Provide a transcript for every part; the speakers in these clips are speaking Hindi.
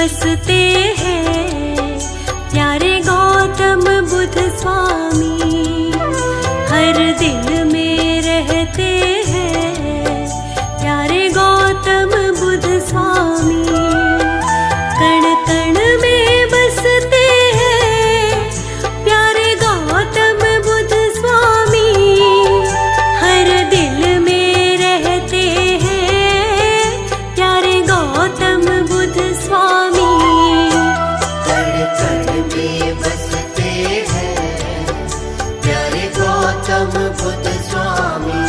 बसते हैं प्यारे गौतम बुद्ध स्वामी। हर दिल में रहते हैं प्यारे गौतम बुद्ध स्वामी। कण कण में बसते हैं प्यारे गौतम बुद्ध स्वामी। हर दिल में रहते हैं प्यारे गौतम बुद्ध स्वामी। कण कण में बसते हैं प्यारे गौतम बुद्ध स्वामी।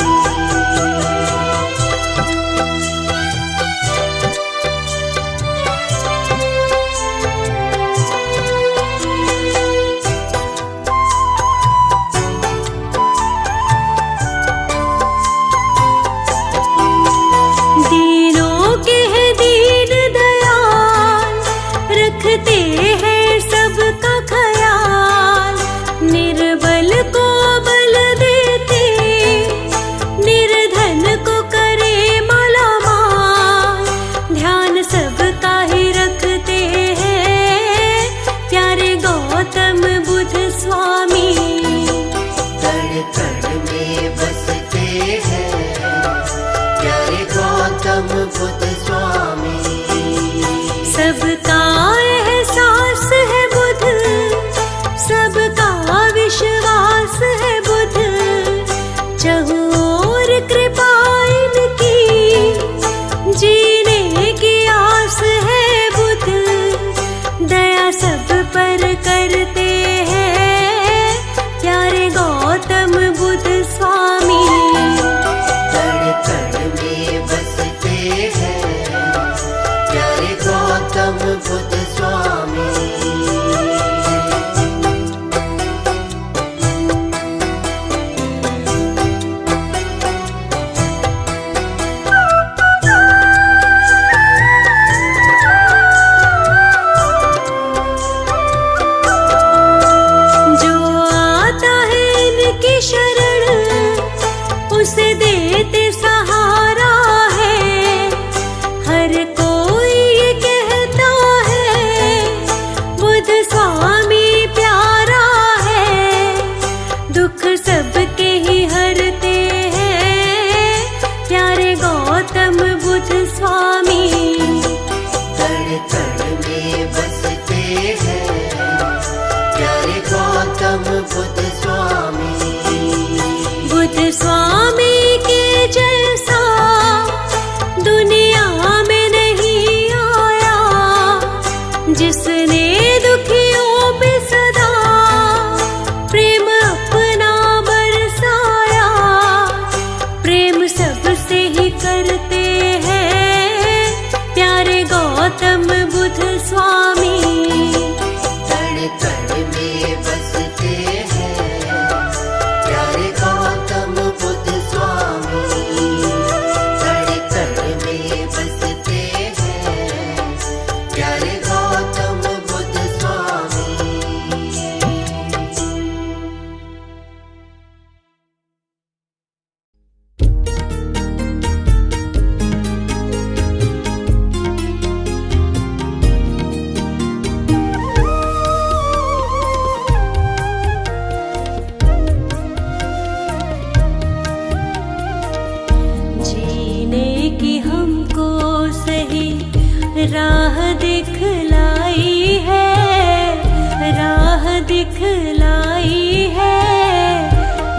दीनों के हैं दीन दयाल, रखते हैं सबका ख्याल। निर्बल को बल देते, निर्धन को करे माला माल। ध्यान सबका ही रखते हैं प्यारे गौतम बुद्ध स्वामी। कण कण में बसते हैं प्यारे गौतम बुद्ध स्वामी। सबका एहसास है बुद्ध, सबका विश्वास है बुद्ध। चहुओर कृपा इनकी, जीने की आस है बुद्ध। दया सब पर करते हैं प्यारे गौतम बुद्ध स्वामी। कण कण में बसते हैं प्यारे गौतम बुद्ध स्वामी। जो आता है इनकी शरण, उसे देते सहारा है। हर कोई ये कहता है बुद्ध स्वामी प्यारा है। दुख सबके ही हरते हैं प्यारे गौतम बुद्ध स्वामी। कण कण में बसते हैं प्यारे गौतम बुद्ध स्वामी। बुद्ध स्वामी के जैसा दुनिया में नहीं आया, जिसने दुखियों पे सदा प्रेम अपना बरसाया। प्रेम सबसे ही करते हैं प्यारे गौतम बुद्ध स्वामी। कण कण में बसते हैं प्यारे गौतम बुद्ध स्वामी। कण कण में बसते हैं प्यारे गौतम बुद्ध स्वामी। जीने की हमको सही राह दिखलाई है, राह दिखलाई है।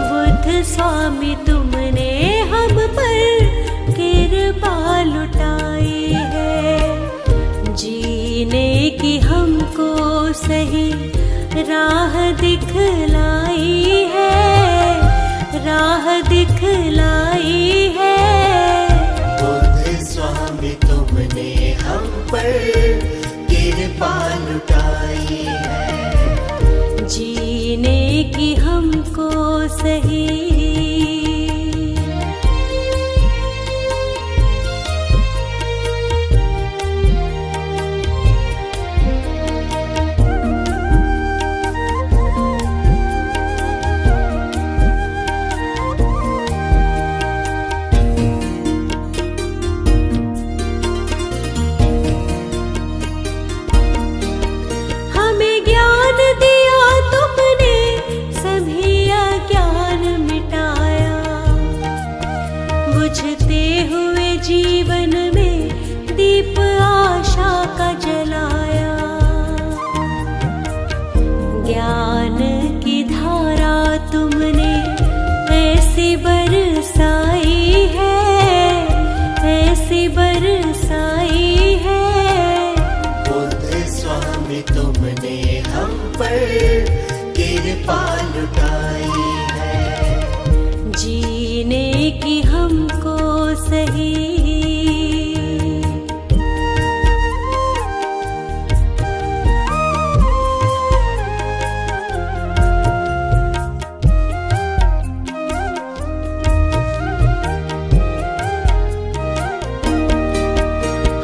बुद्ध स्वामी तुमने हम पर कृपा लुटाई है। जीने की हमको सही राह दिखलाई है, राह दिखलाई है। बुद्ध स्वामी तुमने हम पर कृपा लुटाई है। जीने की हमको सही सही।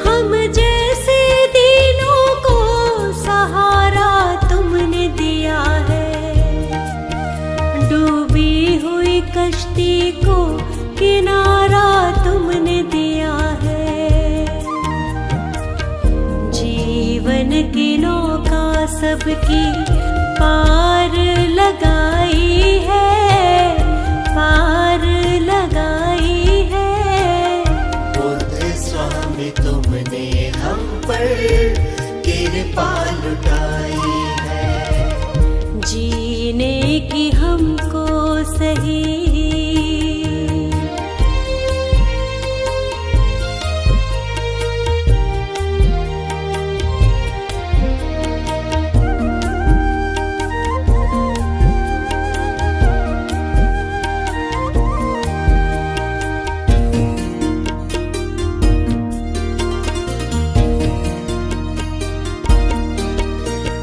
हम जैसे दीनों को सहारा तुमने दिया है, डूबी हुई कश्ती को किनारा तुमने दिया है। जीवन की नौका सबकी पार लगाई है, पार लगाई है। बुद्ध स्वामी तुमने हम पर कृपा लुटाई है, जीने की हमको सही।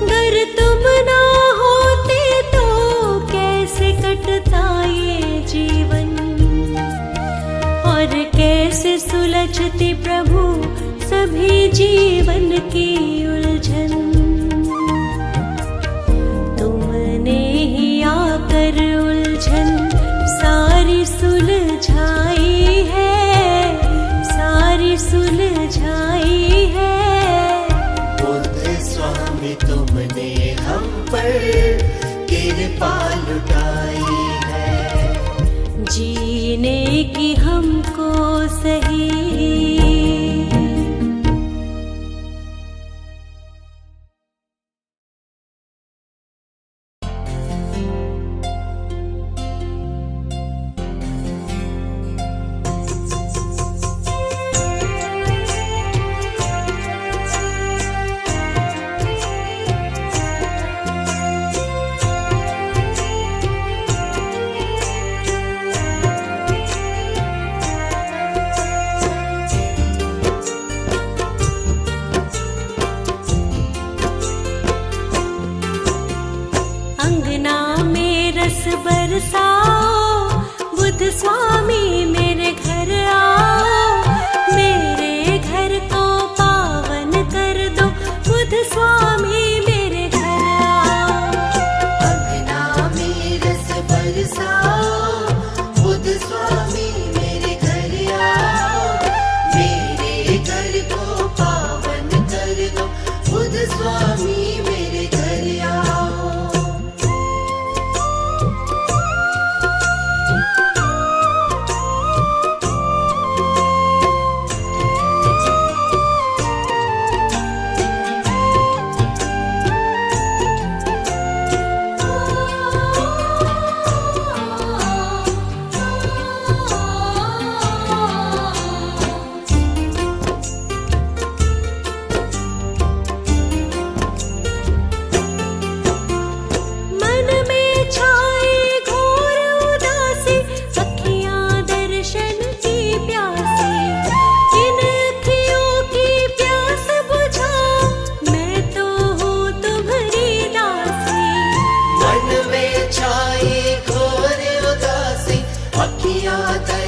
अगर तुम ना होते तो कैसे कटता ये जीवन, और कैसे सुलझती प्रभु सभी जीवन की उलझन। तुमने ही आकर उलझन सारी सुलझाई है, सारी सुलझाई है। स्वामी तुमने हम पर कृपा लुटाई है, जीने की हमको सही। अंगना में रस बरसाओ, बुद्ध स्वामी मेरे घर आओ। मेरे घर को पावन कर दो, बुद्ध स्वामी मेरे घर आओ। अंगना में रस बरसाओ, बुद्ध स्वामी मेरे घर आओ। मेरे घर को पावन कर दो, बुद्ध स्वामी मेरे घर आओ।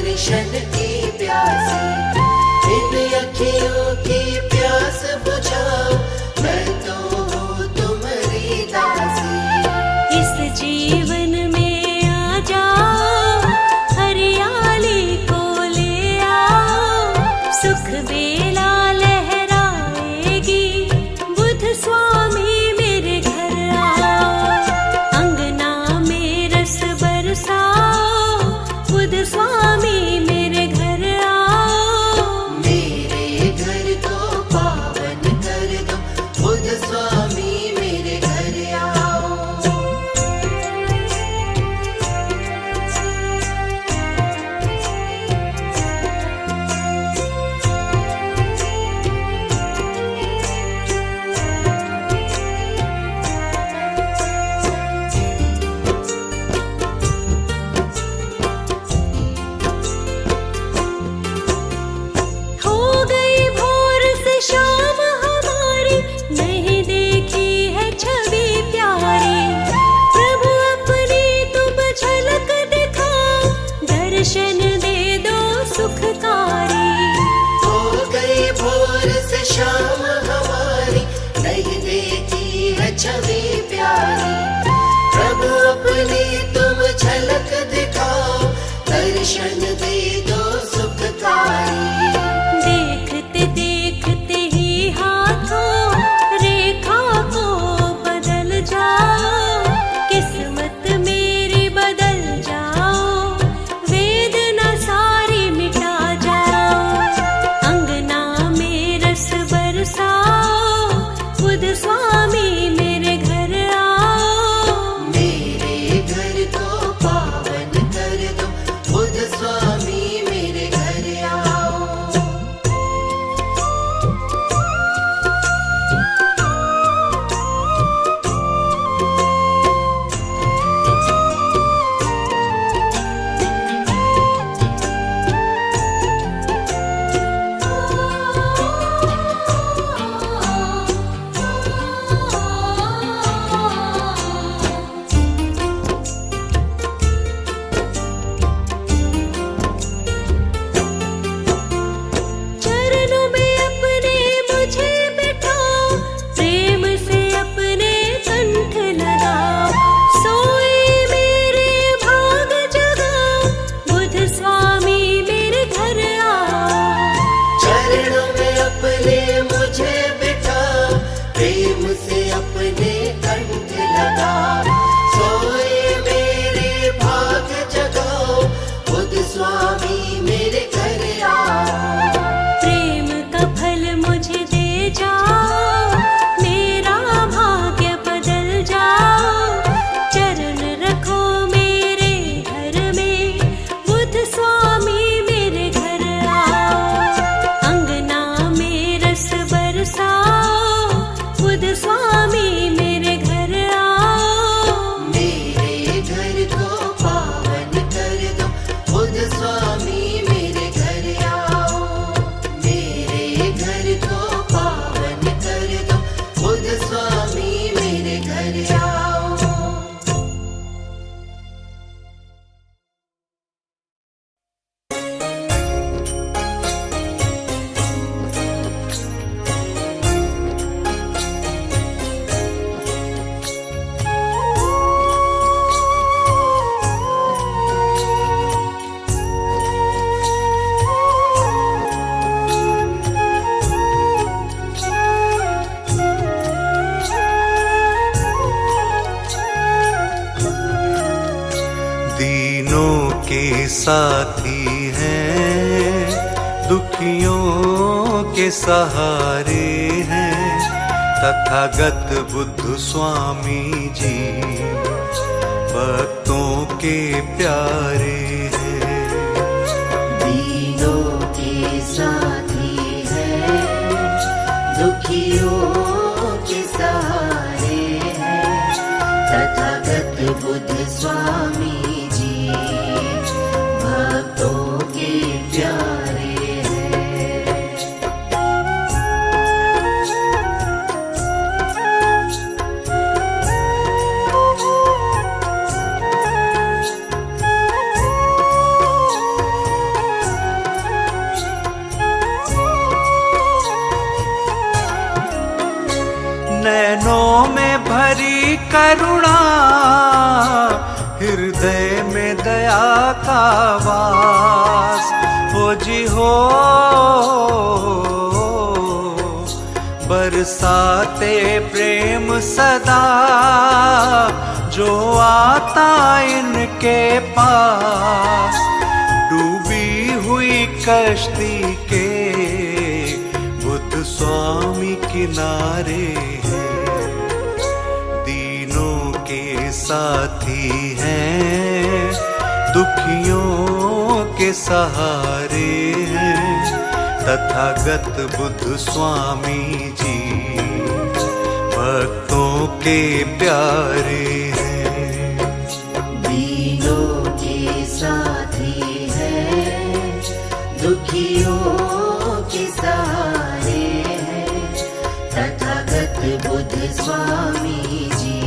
दर्शन की प्यासी, इन अखियों की प्यास बुझाओ, मैं तो हूँ तुम्हारी दासी। इस जीवन में आ जाओ, हरियाली को ले आओ। सुख बेला लहराएगी, बुद्ध स्वामी मेरे घर आओ। अंगना में रस बरसाओ, बुद्ध स्वामी मेरे घर आओ। मेरे घर को पावन कर दो, बुद्ध स्वामी मेरे घर आओ। दीनों के साथी हैं, दुखियों के सहारे हैं, तथागत बुद्ध स्वामी जी भक्तों के प्यारे हैं। दीनों के साथी हैं, दुखियों के सहारे हैं, तथागत बुद्ध स्वामी जी भक्तों के प्यारे हैं। नैनों में भरी करुणा, हृदय में दया का वास, हो जी हो बरसाते प्रेम सदा, जो आता इनके पास। डूबी हुई कश्ती के बुद्ध स्वामी किनारे हैं, दीनों के साथी हैं, दुखियों के सहारे हैं, तथागत बुद्ध स्वामी जी भक्तों के प्यारे हैं। दीनों के साथी हैं, दुखियों के सहारे हैं, तथागत बुद्ध स्वामी जी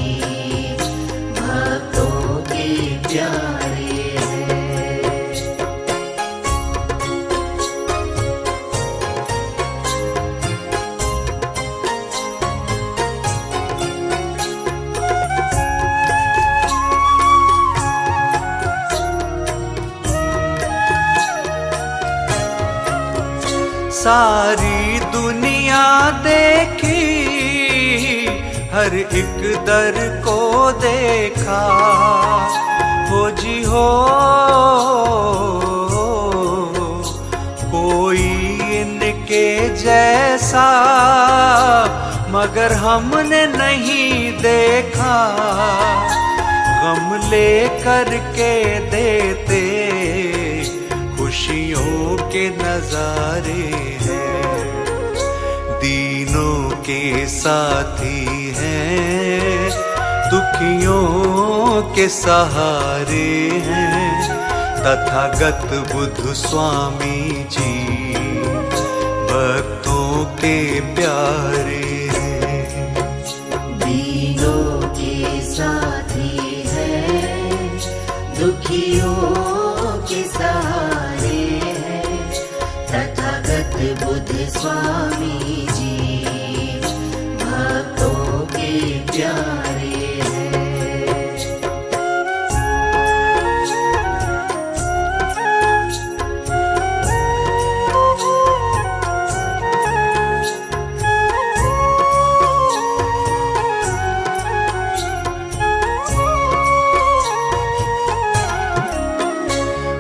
भक्तों के प्यारे हैं। सारी दुनिया देखी, हर एक दर को देखा, हो जी हो कोई इनके जैसा, मगर हमने नहीं देखा। गम ले करके देते खुशियों के नजारे हैं, दीनों के साथी हैं, दुखियों के सहारे हैं, तथागत बुद्ध स्वामी जी भक्तों के प्यारे हैं। दीनों के साथी हैं, दुखियों के सहारे हैं, तथागत बुद्ध स्वामी जी भक्तों के प्यारे हैं।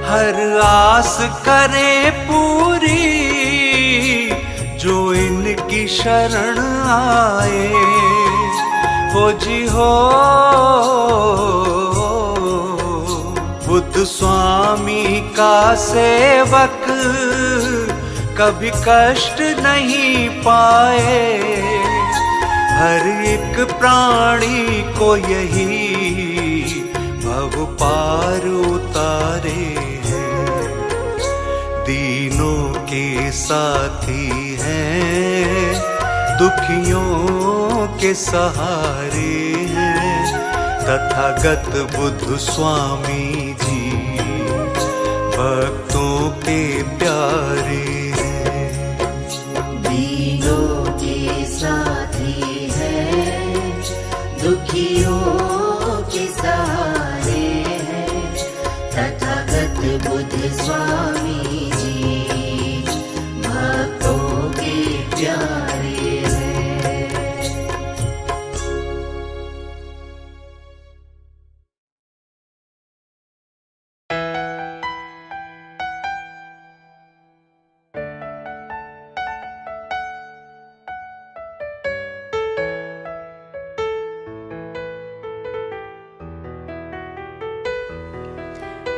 हर आस करे पूरी, जो इनकी शरण आए, हो जी हो बुद्ध स्वामी का सेवक कभी कष्ट नहीं पाए। हर एक प्राणी को यही भव पार उतारे हैं, दीनों के साथी हैं, दुखियों के सहारे हैं, तथागत बुद्ध स्वामी जी भक्तों के प्यारे हैं। दीनों के साथी हैं, दुखियों के सहारे हैं, तथागत बुद्ध स्वामी जी भक्तों के प्यारे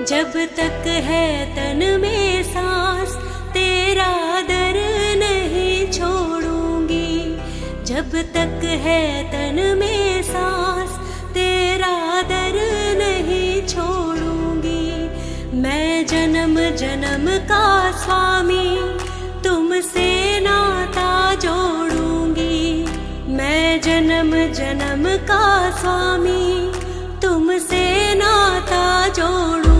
जब तक है तन में सांस तेरा दर नहीं छोड़ूंगी, जब तक है तन में सांस तेरा दर नहीं छोड़ूंगी। मैं जन्म जन्म का स्वामी तुमसे नाता जोड़ूंगी, मैं जन्म जन्म का स्वामी तुमसे नाता जोड़ूंगी।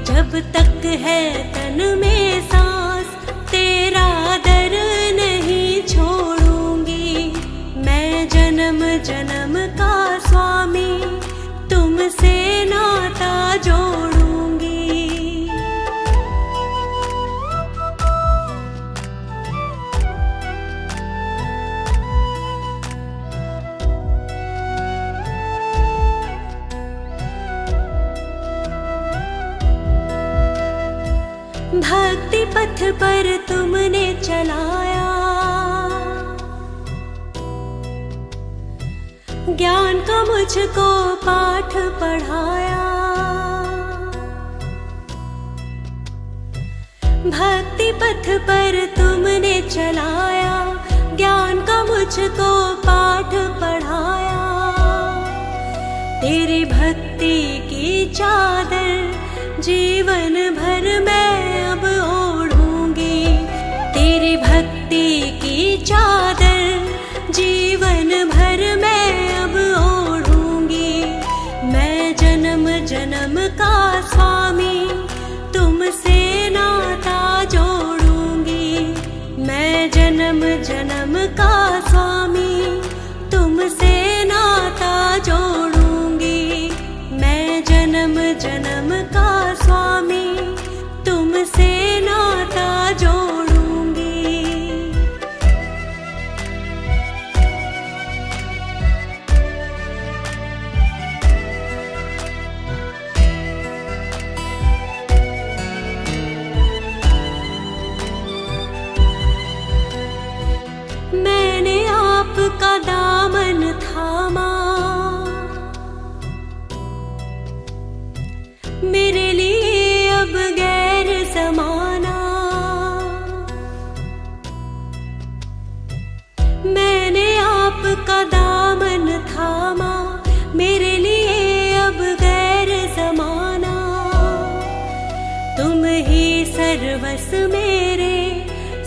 जब तक है तन में सांस तेरा दर नहीं छोड़ूंगी, मैं जन्म जन्म का स्वामी तुमसे नाता जोड़ूंगी। भक्ति पथ पर तुमने चलाया, ज्ञान का मुझको पाठ पढ़ाया। भक्ति पथ पर तुमने चलाया, ज्ञान का मुझको पाठ पढ़ाया। तेरी भक्ति की चादर जीवन भर मैं अब ओढ़ूंगी, तेरी भक्ति की चादर जीवन भर मैं अब ओढ़ूंगी। मैं जन्म जन्म का स्वामी तुमसे नाता जोड़ूंगी, मैं जन्म जन्म का स्वामी तुमसे नाता जोड़ूंगी। मैं जन्म जन्म का स्वामी तुमसे नाता जोड़ूंगी। मैंने आपका दामन थामा, मेरे लिए अब गैर ज़माना। मैंने आपका दामन थामा, मेरे लिए अब गैर ज़माना। तुम ही सर्वस मेरे,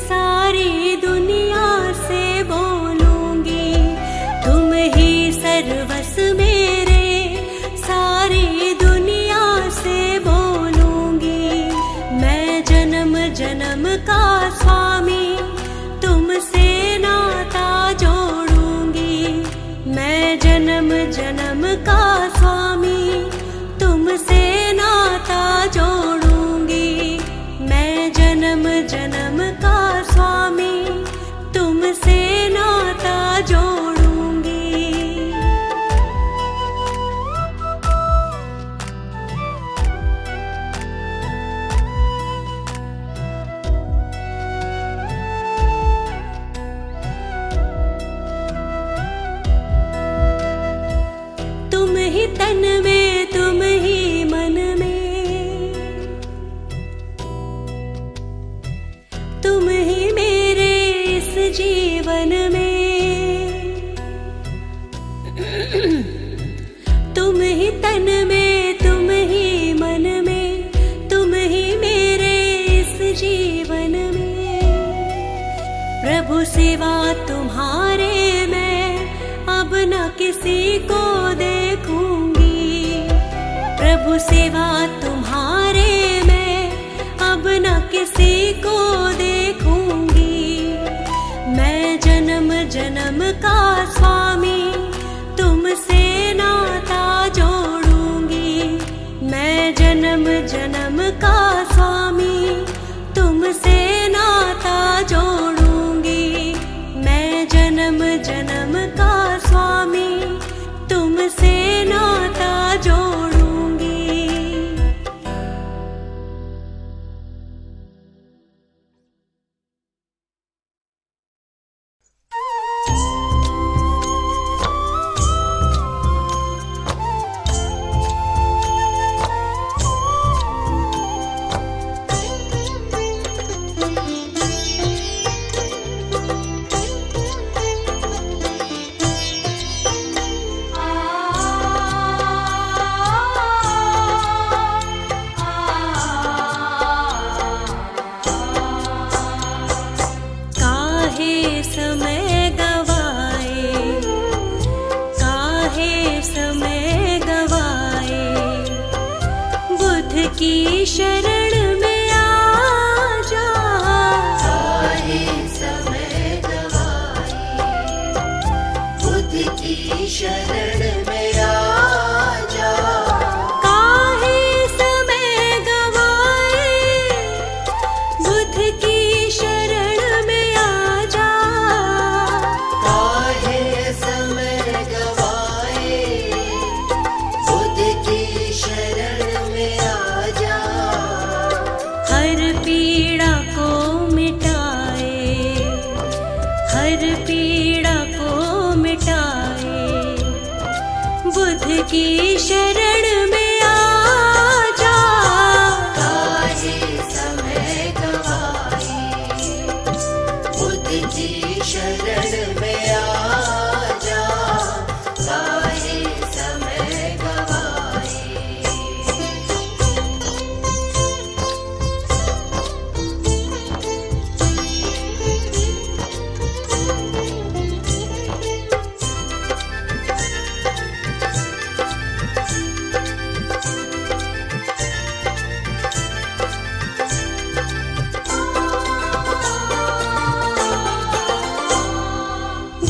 सारी दुनिया से बोलूंगी। तुम ही सर्वस मेरे, सारी दुनिया से बोलूंगी। मैं जन्म जन्म का स्वामी तुमसे नाता जोड़ूंगी, मैं जन्म जन्म का स्वामी तुमसे नाता जोड़ूंगी। मैं जन्म जन्म का स्वामी तुमसे नाता जोड़ूंगी। तुम ही तन में, तुम ही मन में, तुम ही मेरे इस जीवन में। तुम ही तन में, तुम ही मन में, तुम ही मेरे इस जीवन में। प्रभु सिवा तुम्हारे मैं अब न किसी को देखूंगी, प्रभु सिवा तुम्हारे मैं अब न किसी को देखूंगी। मैं जन्म जन्म का स्वामी तुमसे नाता जोड़ूंगी, मैं जन्म जन्म का स्वामी तुमसे नाता जोड़ूंगी। मैं जन्म जन्म का स्वामी तुमसे नाता जोड़ूंगी। बुद्ध की शरण में आ जा। काहे समय गवाए, बुद्ध की शरण में आ जा। काहे समय गवाए, बुद्ध की शरण में आ जा। काहे समय गवाए, बुद्ध की शरण में आ जा। हर पीड़ा को मिटाए, हर पीड़ा को मिटाए, बुद्ध की शरण में आ जा। काहे समय गवाए, बुद्ध की शरण में आ जा। काहे समय गवाए।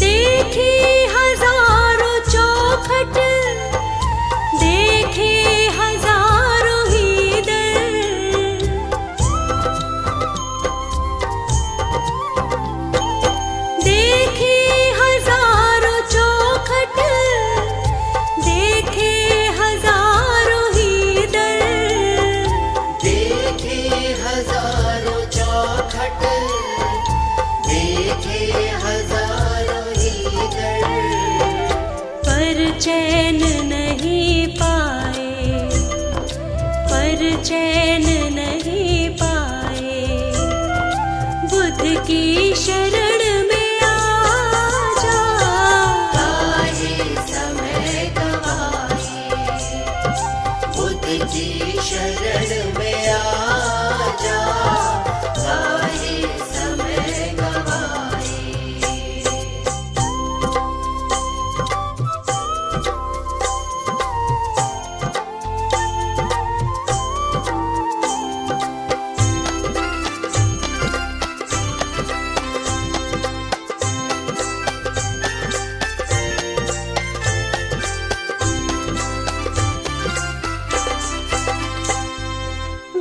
देखे हजारों चौखट, देखे हजारों ही दर। देखे हजारों चौखट, देखे हजारों ही दर। देखे हजारों चौखट, देखे हजारों ही दर। पर चैन नहीं पाए, पर चैन नहीं पाए, बुद्ध की शरण में आ जा। काहे समय गवाए, बुद्ध की शरण में आ जा। काहे समय गवाए।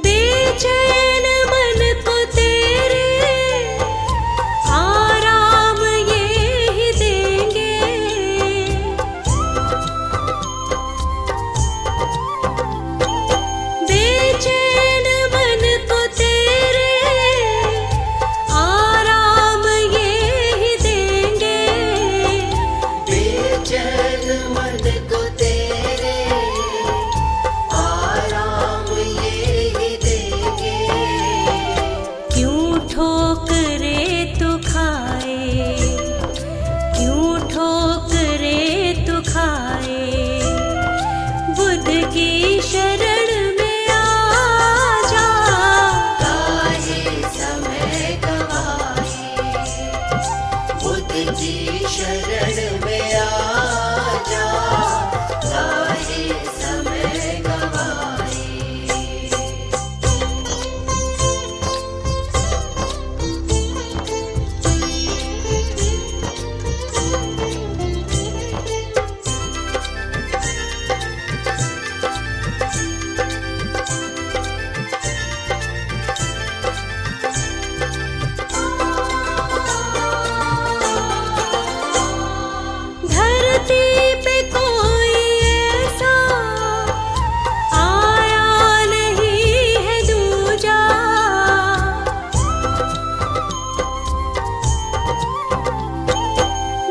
बेचैन मन को तेरे आराम ये ही देंगे। बेचैन मन को तेरे आराम ये ही देंगे। बेचैन मन को तेरे आराम ये ही देंगे। क्यों ठोकरे तू खाए, क्यों ठोकरे तू खाए, बुद्ध की शरण में आ जा। काहे समय गवाए, बुद्ध की शरण में आ जा। काहे समय गवाए। धरती पे कोई ऐसा आया नहीं है दूजा।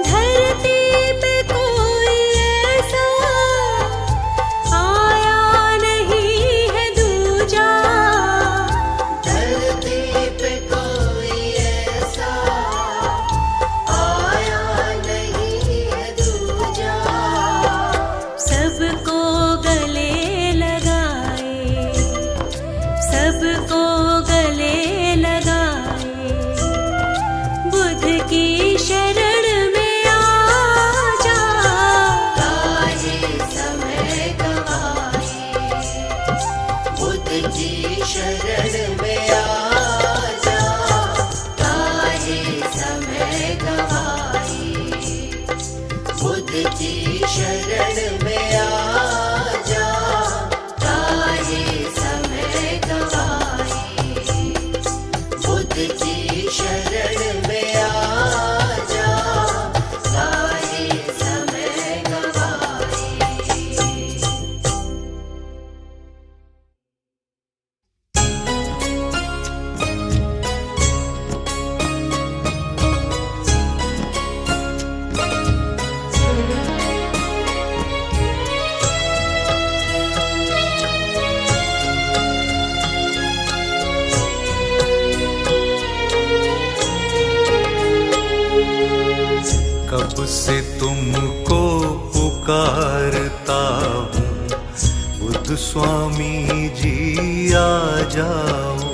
धरती पे कोई ऐसा आया नहीं है दूजा। धरती पे कोई ऐसा आया नहीं है दूजा। सबको गले लगाए, सबको गले लगाए, बुद्ध की शरण में आ जा। काहे समय गवाए, बुद्ध की शरण में आ जा, काहे समय गवाई। बुद्ध की शरण में आ जा, काहे समय गवाई। बुद्ध की शरण में आ जा, काहे समय गवाई। कब से तुमको पुकारता हूँ, बुद्ध स्वामी जी आ जाओ।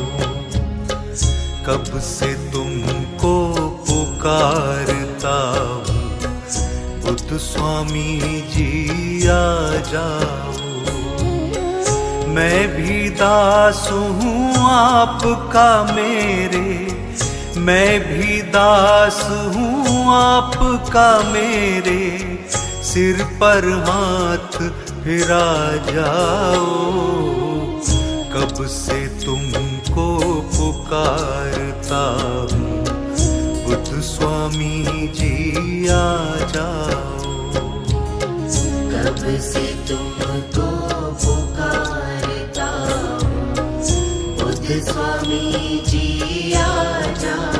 कब से तुमको पुकारता हूँ, बुद्ध स्वामी जी आ जाओ। मैं भी दास हूँ आपका मेरे, मैं भी दास हूँ आपका मेरे। सिर पर हाथ फिरा जाओ। कब से तुमको पुकारता हूँ, बुद्ध स्वामी जी आ जाओ। कब से तुमको पुकारता हूँ, बुद्ध स्वामी जी आ जाओ।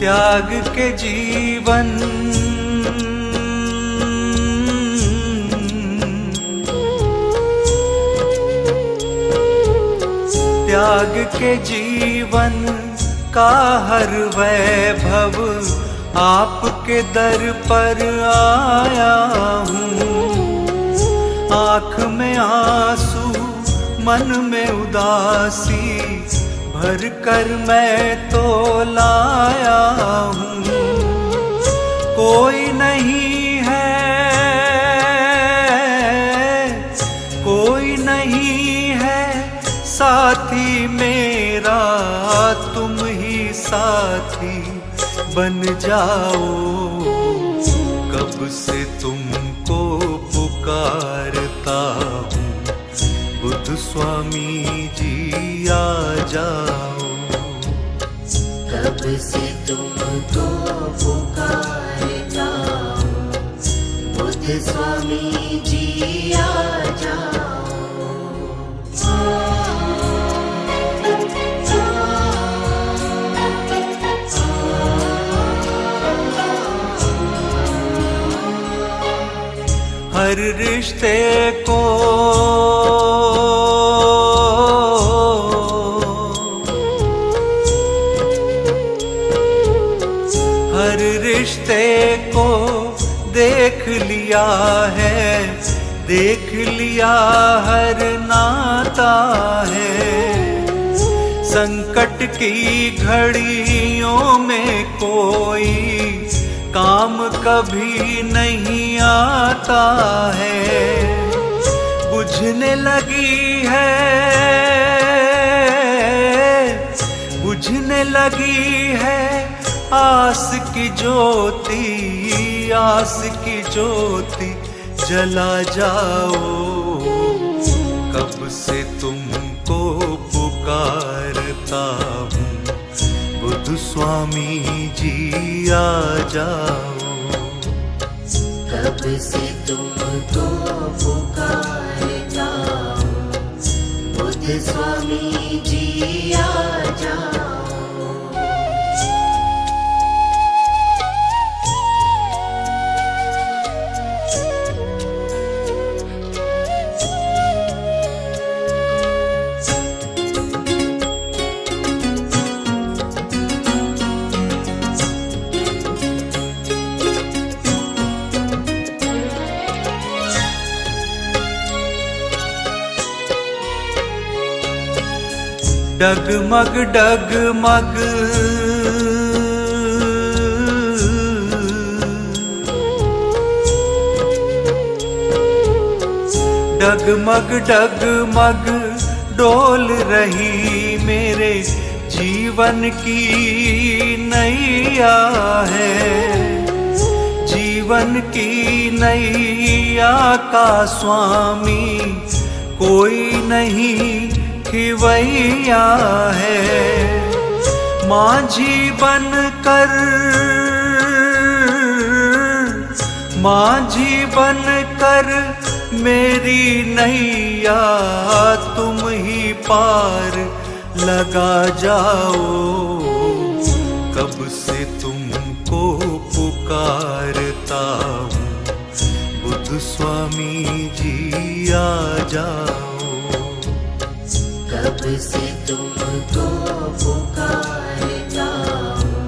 त्याग के जीवन, त्याग के जीवन का हर वैभव आपके दर पर आया हूँ। आँख में आंसू, मन में उदासी भर कर मैं तो लाया हूँ। कोई नहीं है, कोई नहीं है साथी मेरा, तुम ही साथी बन जाओ। कब से तुमको पुकारता हूँ, बुद्ध स्वामी जी आ जाओ। कब से तुमको पुकारता हूँ, बुद्ध स्वामी जी आ जाओ। हर रिश्ते को हर रिश्ते को देख लिया है, देख लिया हर नाता है। संकट की घड़ियों में कोई काम कभी नहीं आता है। बुझने लगी है, बुझने लगी है आस की ज्योति, आस की ज्योति जला जाओ। कब से तुमको पुकारता हूँ, बुद्ध स्वामी जी आ जाओ। कब से तुमको पुकारता हूँ, बुद्ध स्वामी जी आ जाओ। डगमग डगमग डगमग डगमग डोल रही मेरे जीवन की नैया है। जीवन की नैया का स्वामी कोई नहीं खिवैया है। माझी बनकर मेरी नैया तुम ही पार लगा जाओ। कब से तुमको पुकारता हूँ बुद्ध स्वामी जी आ जाओ। कब से तुमको पुकारता हूँ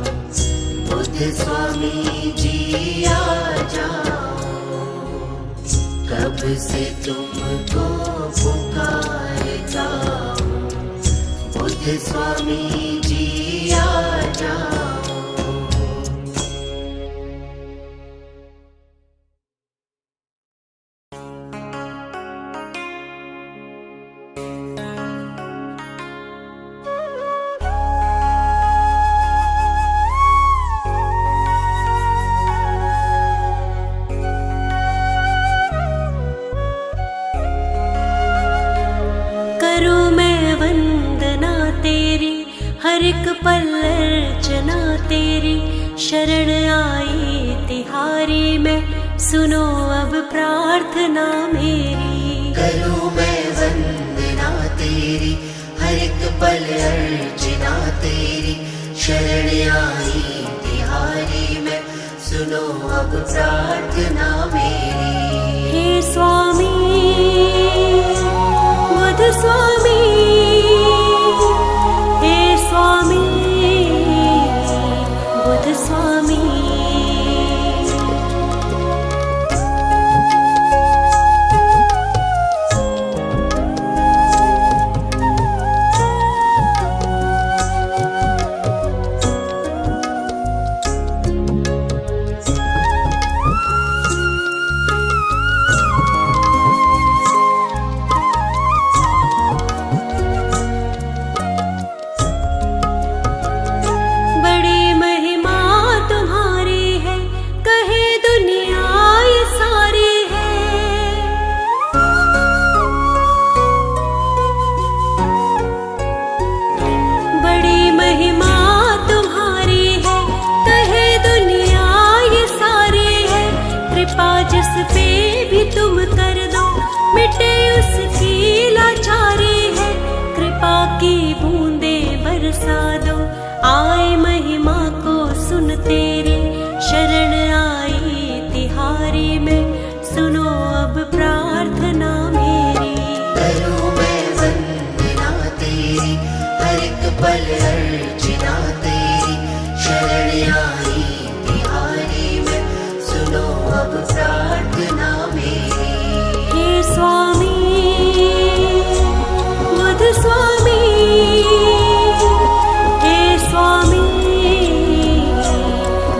बुद्ध स्वामी जी आ जाओ। कब से तुमको पुकारता हूँ बुद्ध स्वामी जी आ जाओ। करूं मैं वंदना तेरी, हर एक पल अर्चना तेरी। शरण आई तिहारी मैं, सुनो अब प्रार्थना मेरी। करूं मैं वंदना तेरी, हर एक पल अर्चना तेरी। शरण आई तिहारी मैं, सुनो अब प्रार्थना मेरी। हे स्वामी बुद्ध स्वामी, हे स्वामी बुद्ध स्वामी। जिस पे भी तुम कर दो, मिटे उसकी लाचारी है। कृपा की बूंदे बरसा दो, आए महिमा को सुन तेरी। शरण आई तिहारी में, सुनो अब प्रार्थना मेरी। करूं मैं वंदना तेरी, हर एक पल अर्चना तेरी। शरण आई तिहारी में, सुनो अब प्रार्थना मेरी। हे स्वामी बुद्ध स्वामी, हे स्वामी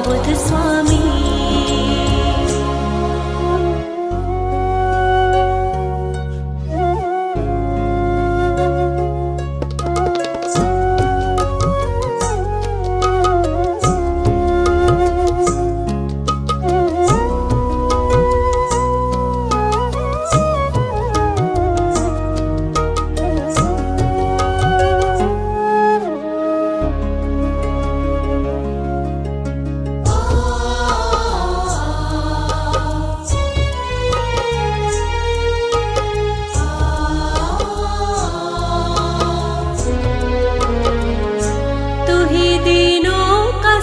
बुद्ध स्वामी।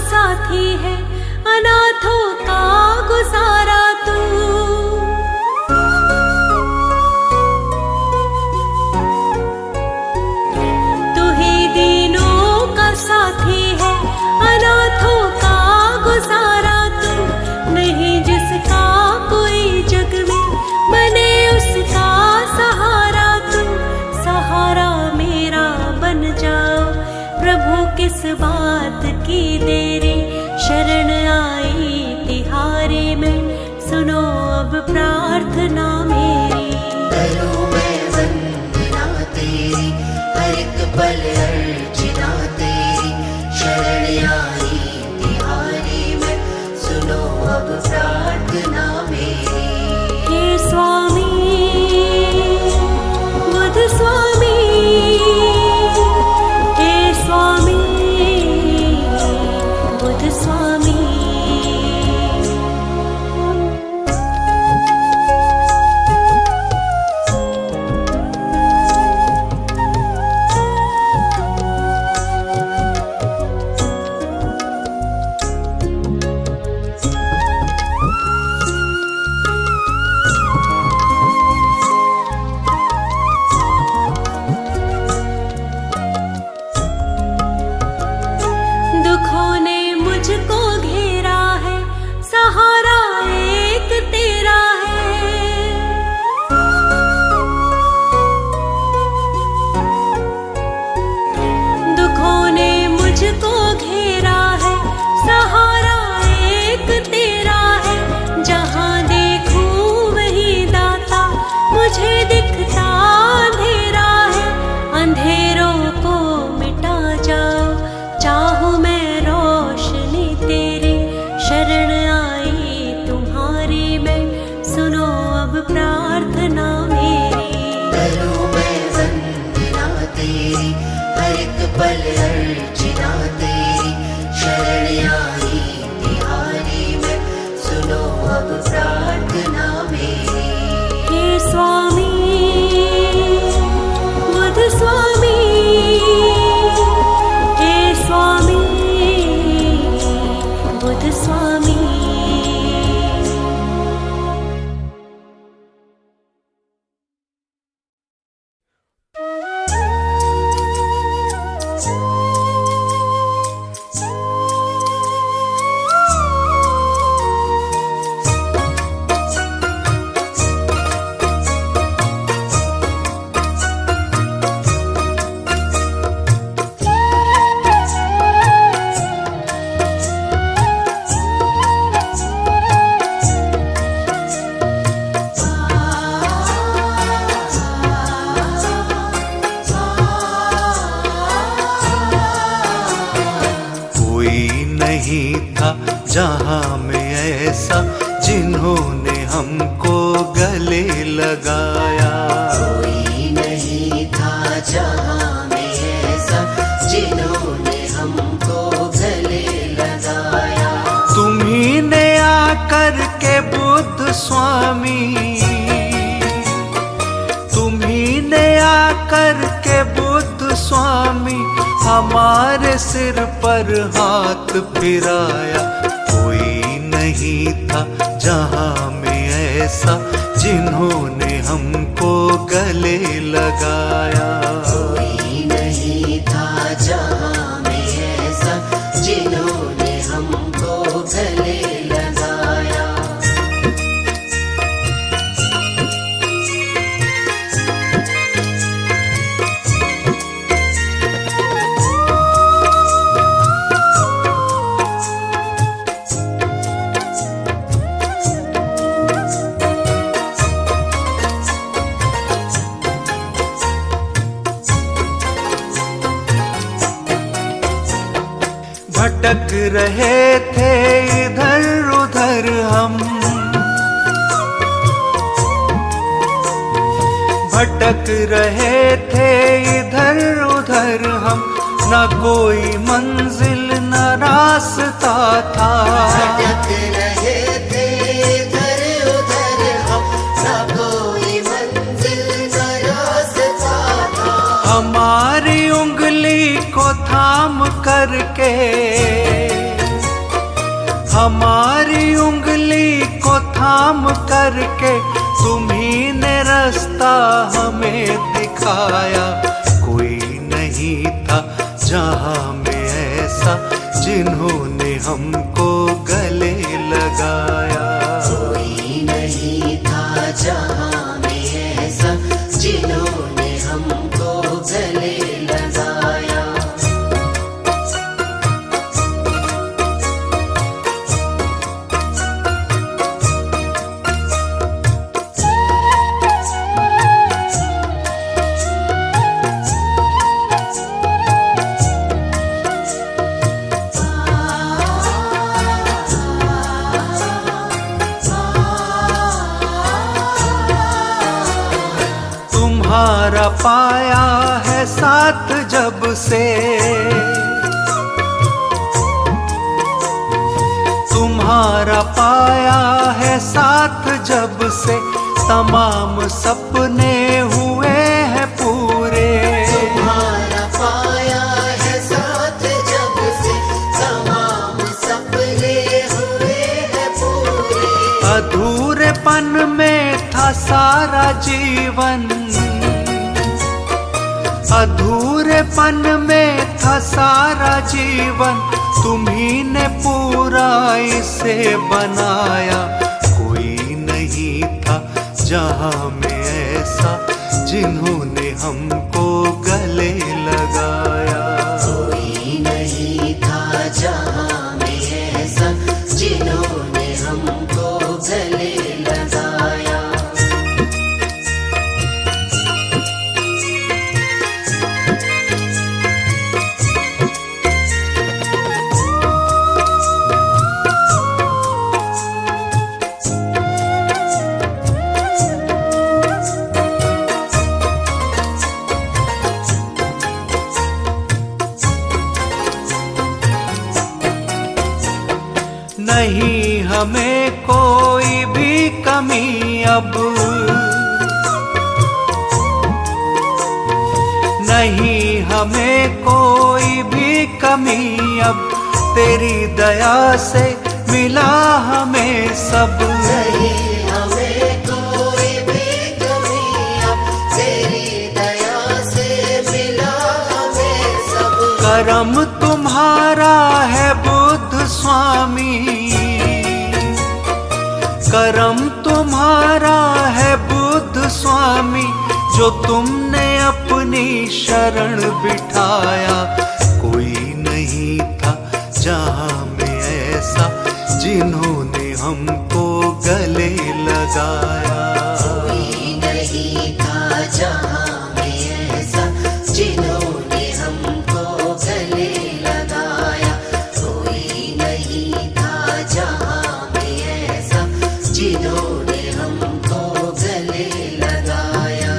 साथी है अनाथों का गुजारा तू। तू ही दीनों का साथी है, अनाथों का गुजारा तू। नहीं जिसका कोई जग में बने उसका सहारा तू। सहारा मेरा बन जा किस बात की देरी, शरण आई तिहारी में, सुनो अब प्रार्थना मेरी। करूं मैं वंदना तेरी, हर एक पल अर्चना तेरी, शरण आई तिहारी में, सुनो अब प्रार्थना मेरी। हे स्वामी बुद्ध स्वामी, हे स्वामी बुद्ध स्वामी। दुखों ने मुझको घेरा है, सहारा एक तेरा है। दुखों ने मुझको घेरा है, सहारा एक तेरा है। जहाँ देखूं वही दाता, मुझे दिखता अंधेरा है। अंधेरों को मिटा जाओ, चाहूं मैं रोशनी तेरी, शरण आई तुम्हारी में, सुनो अब प्रार्थना मेरी। करूं मैं वंदना तेरी, हर एक पल अर्चना तेरी, शरण आई तिहारी में, सुनो अब प्रार्थना मेरी। हे स्वामी बुद्ध स्वामी, हे स्वामी बुद्ध स्वामी। नहीं था जहां में ऐसा, जिन्होंने हमको गले लगाया। कोई नहीं था जहां में ऐसा, जिन्होंने हमको गले लगाया। तुम्ही ने आकर के बुद्ध स्वामी, तुम्ही ने आकर के बुद्ध स्वामी, हमारे सिर पर हाथ फिराया। कोई नहीं था जहां में ऐसा, जिन्होंने हमको गले लगाया। कोई नहीं था जहां में ऐसा, जिन्होंने हमको गले लगाया। भटक रहे थे इधर उधर हम, भटक रहे थे इधर उधर हम, न कोई मंजिल न रास्ता था। भटक रहे थे इधर उधर हम, न कोई मंजिल न रास्ता था। हमारी उंगली को थाम करके, हमारी उंगली को थाम करके, तुम्ही ने रास्ता हमें दिखाया। कोई नहीं था जहां में ऐसा, जिन्होंने हमको गले लगाया। कोई नहीं था जहां में ऐसा, जिन्होंने हमको गले लगाया। पाया है साथ जब से, तुम्हारा पाया है साथ जब से, तमाम सपने हुए हैं पूरे। तुम्हारा पाया है साथ जब से, तमाम सपने हुए हैं पूरे। अधूरेपन में था सारा जीवन, अधूरेपन में था सारा जीवन, तुम्ही ने पूरा इसे बनाया। कोई नहीं था जहां में ऐसा, जिन्होंने हमको गले लगाया। कोई नहीं था जहां में ऐसा, जिन्होंने हमको गले लगाया। नहीं हमें कोई भी कमी अब, नहीं हमें कोई भी कमी अब, तेरी दया से मिला हमें सब। नहीं हमें कोई भी कमी अब, तेरी दया से मिला हमें सब। करम तुम्हारा है बुद्ध स्वामी, करम तुम्हारा है बुद्ध स्वामी, जो तुमने अपनी शरण बिठाया। कोई नहीं था जहां में ऐसा, जिन्होंने हमको गले लगाया। कोई नहीं था जहां में ऐसा, जिन्होंने हमको गले लगाया। कोई नहीं था जहां में ऐसा, जिन्होंने हमको गले लगाया।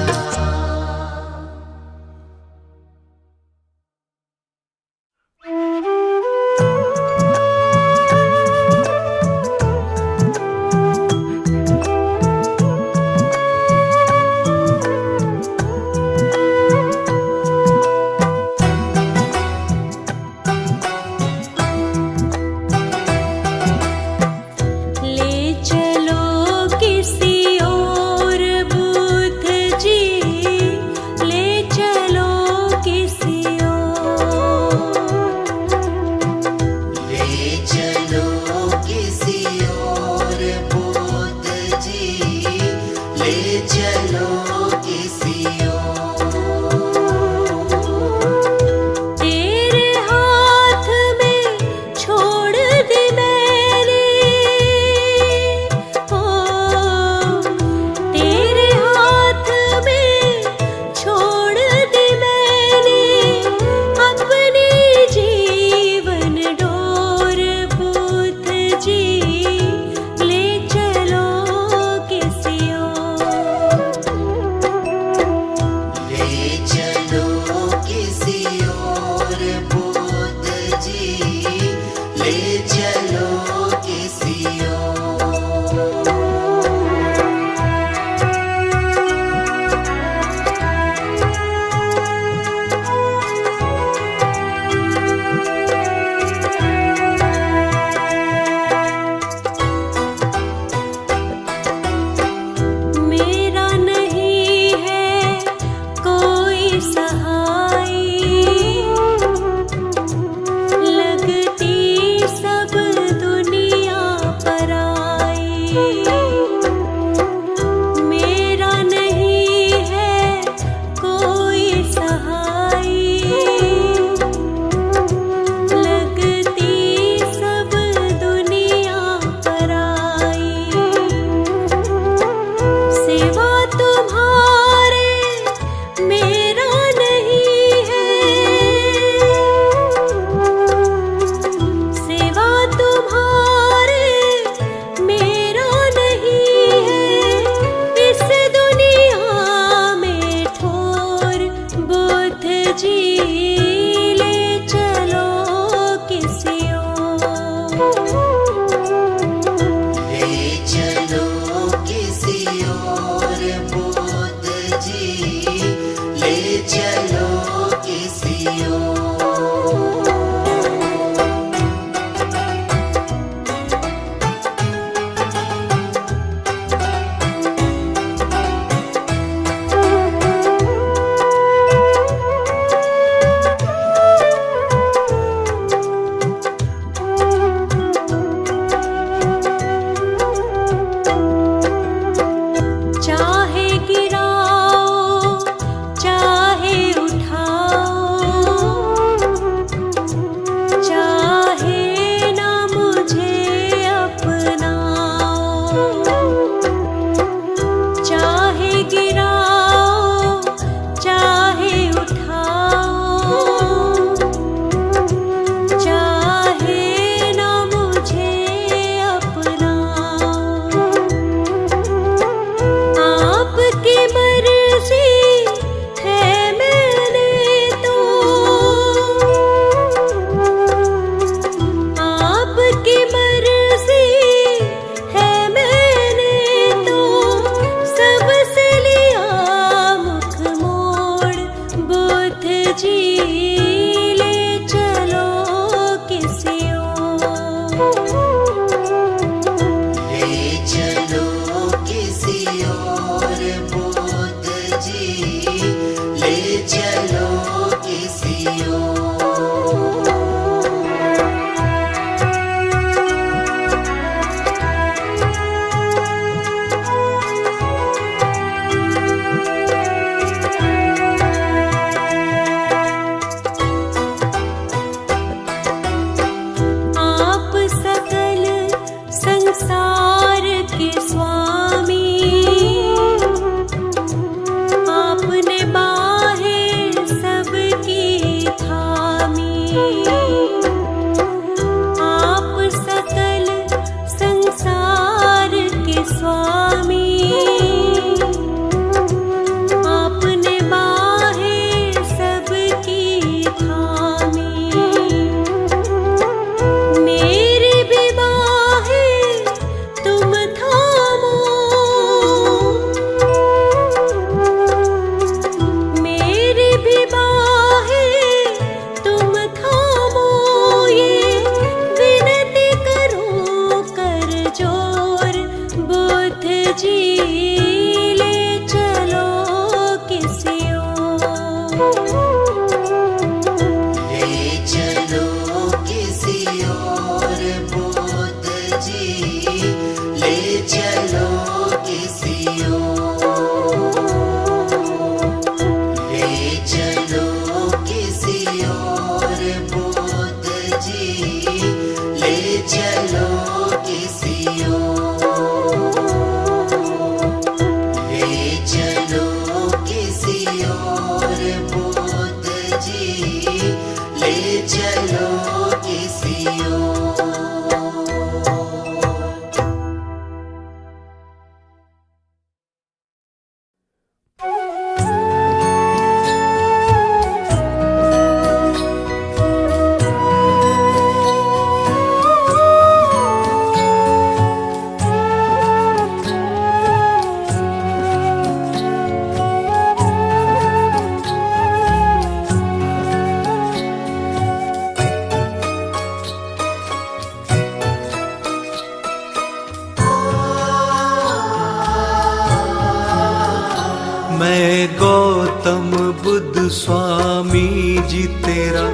मैं गौतम बुद्ध स्वामी जी तेरा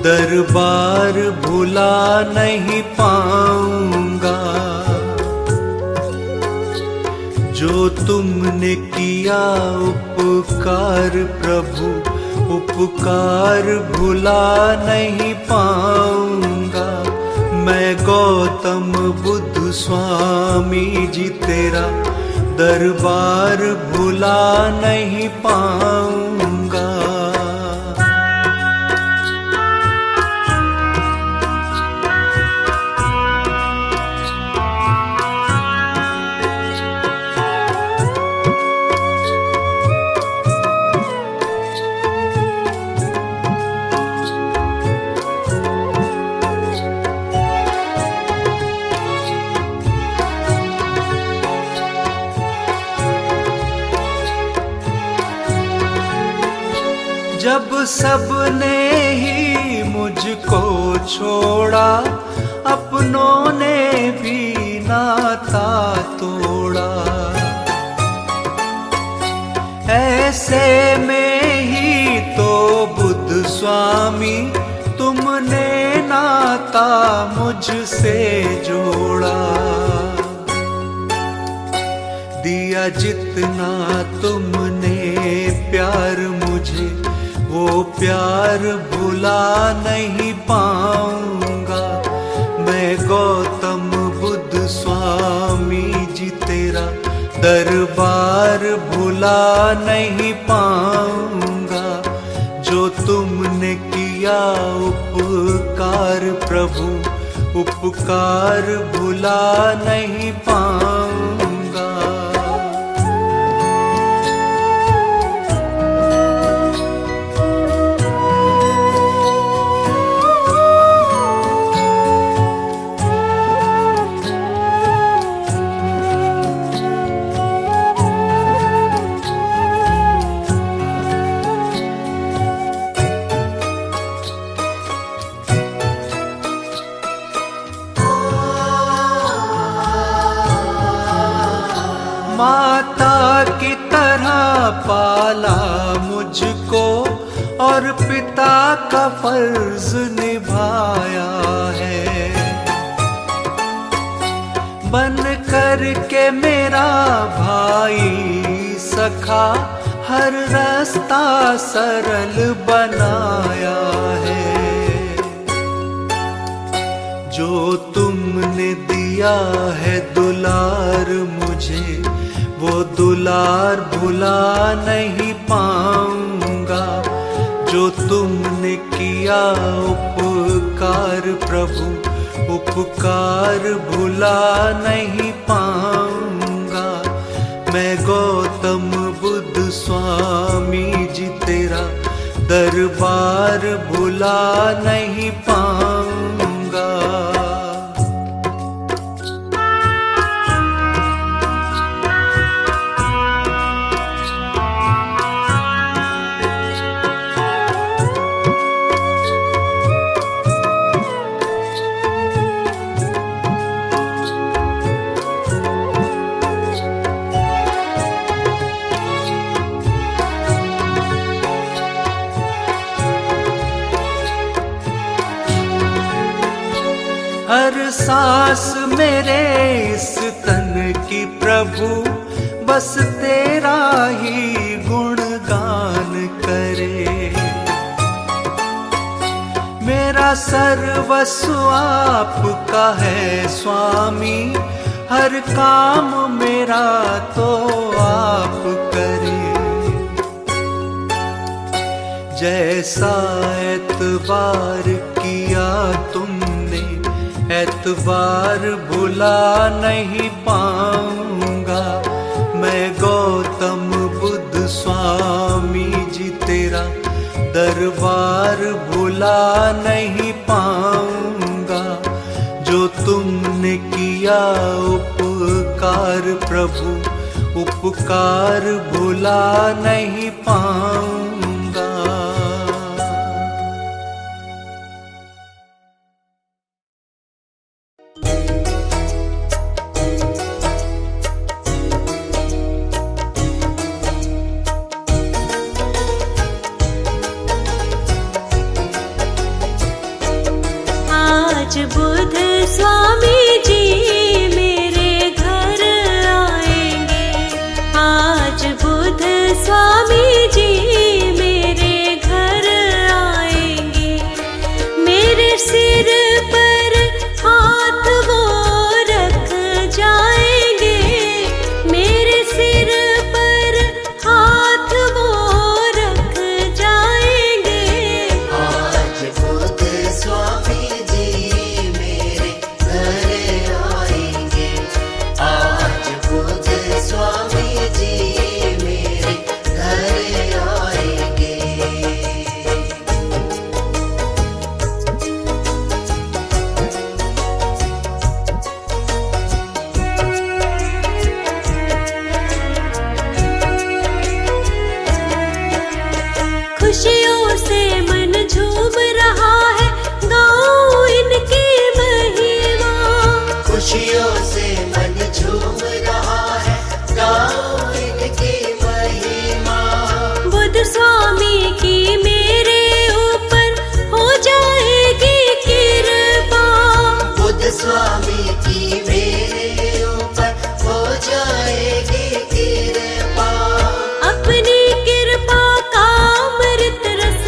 दरबार भुला नहीं पाऊंगा। जो तुमने किया उपकार प्रभु, उपकार भुला नहीं पाऊंगा। मैं गौतम बुद्ध स्वामी जी तेरा दरबार भुला नहीं पाऊंगा। जब सबने ही मुझको छोड़ा, अपनों ने भी नाता तोड़ा। ऐसे में ही तो बुद्ध स्वामी तुमने नाता मुझसे जोड़ा। दिया जितना तुमने प्यार मुझे, वो प्यार भुला नहीं पाऊंगा। मैं गौतम बुद्ध स्वामी जी तेरा दरबार भुला नहीं पाऊंगा। जो तुमने किया उपकार प्रभु, उपकार भुला नहीं पाऊंगा। माता की तरह पाला मुझको और पिता का फर्ज निभाया है। बन कर के मेरा भाई सखा हर रास्ता सरल बनाया है। जो तुमने दिया है दुलार मुझे, वो दुलार भुला नहीं पाऊंगा। जो तुमने किया उपकार प्रभु, उपकार भुला नहीं पाऊंगा। मैं गौतम बुद्ध स्वामी जी तेरा दरबार भुला नहीं पाऊंगा। हर सांस मेरे इस तन की प्रभु, बस तेरा ही गुणगान करे। मेरा सर्वस्व आपका है स्वामी, हर काम मेरा तो आप करे। जैसा एतबार किया तुमने, एतबार भुला नहीं पाऊंगा। मैं गौतम बुद्ध स्वामी जी तेरा दरबार भुला नहीं पाऊंगा। जो तुमने किया उपकार प्रभु, उपकार भुला नहीं पाऊंगा। आज बुध स्वामी जी मेरे घर आएंगे, आज बुध स्वामी जी मेरे घर आएंगे। मेरे सिर पर हाथ वो रख जाएंगे, मेरे सिर पर हाथ वो रख जाएंगे। आज बुध स्वामी जी मेरे घर आएंगे, आज बुध स्वामी जी मेरे घर आएंगे। खुशियों से मन झूम रहा है, गाऊं इनकी महिमा। खुशियों से मन झूम रहा है, गाओ इनकी महिमा। बुध स्वामी की मेरे ऊपर हो जाएगी कृपा, बुध स्वामी की मेरे ऊपर हो जाएगी कृपा। अपनी कृपा का अमृत रस,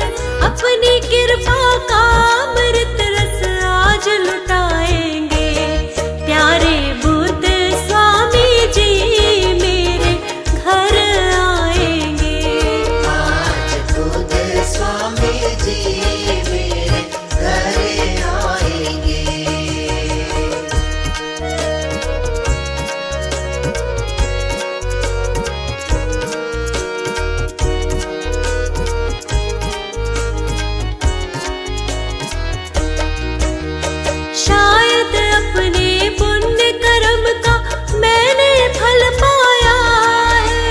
अपनी कृपा का अमृत रस आज लुटाएंगे। प्यारे बुध स्वामी जी मेरे घर आएंगे, आज बुध स्वामी जी मेरे घर आएंगे। शायद अपने पुण्य कर्म का मैंने फल पाया है,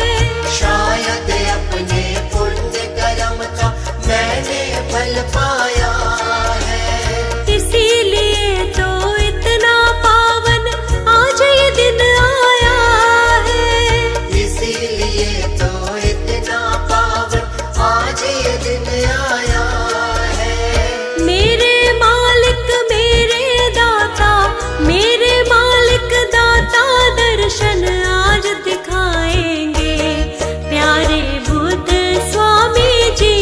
शायद अपने पुण्य कर्म का मैंने फल पाया है। इसीलिए तो इतना पावन आज ये दिन आया है। इसीलिए तो इतना पावन आज ये दिन आया है। मेरे मालिक मेरे दाता, मेरे मालिक दाता दर्शन आज दिखाएंगे। प्यारे बुध स्वामी जी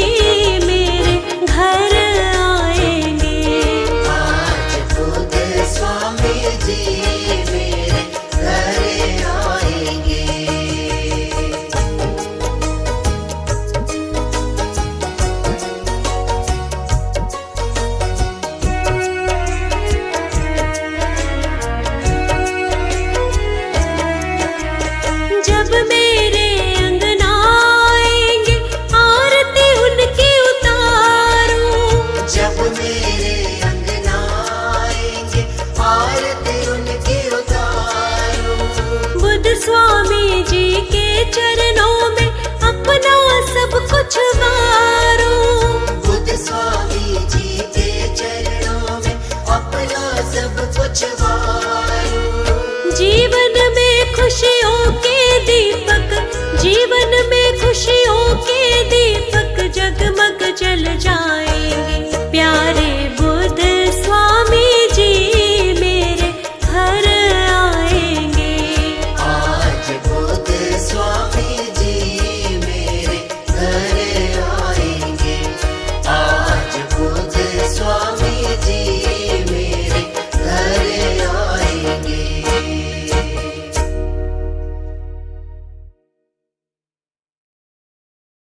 मेरे घर आएंगे, आज बुध स्वामी जी मेरे घर आएंगे। जब मेरे अंगना आएंगे आरती उनकी उतारूं। जब मेरे अंगना आएंगे आरती उनकी उतारूं। बुध स्वामी जी के चरणों में अपना सब कुछ वारूं। बुध स्वामी जी के चरणों में अपना सब कुछ वारूं। जीवन में खुशियों के दीपक, जीवन में खुशियों के दीपक जगमग जल जाए।